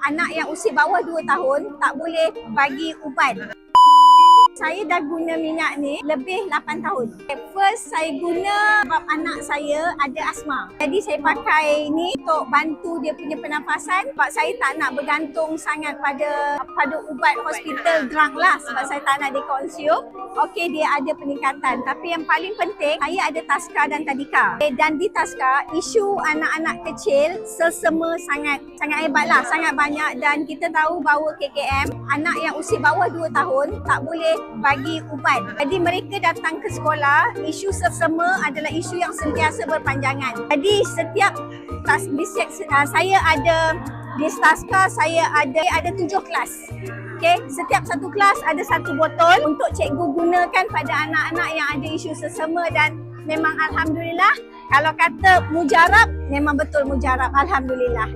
anak yang usia bawah 2 tahun tak boleh bagi ubat. Saya dah guna minyak ni lebih 8 tahun. First saya guna sebab anak saya ada asma. Jadi saya pakai ni untuk bantu dia punya pernafasan sebab saya tak nak bergantung sangat pada ubat hospital drug lah sebab saya tak nak dia consume. Okey, dia ada peningkatan. Tapi yang paling penting, saya ada Taska dan Tadika. Dan di Taska, isu anak-anak kecil selsema sangat hebat lah, sangat banyak. Dan kita tahu bahawa KKM, anak yang usia bawah 2 tahun tak boleh bagi ubat. Jadi mereka datang ke sekolah, isu selsema adalah isu yang sentiasa berpanjangan. Jadi setiap saya ada di Taska, saya ada 7 kelas. Okay, setiap satu kelas ada 1 botol untuk cikgu gunakan pada anak-anak yang ada isu selsema dan memang alhamdulillah kalau kata mujarab, memang betul mujarab, alhamdulillah.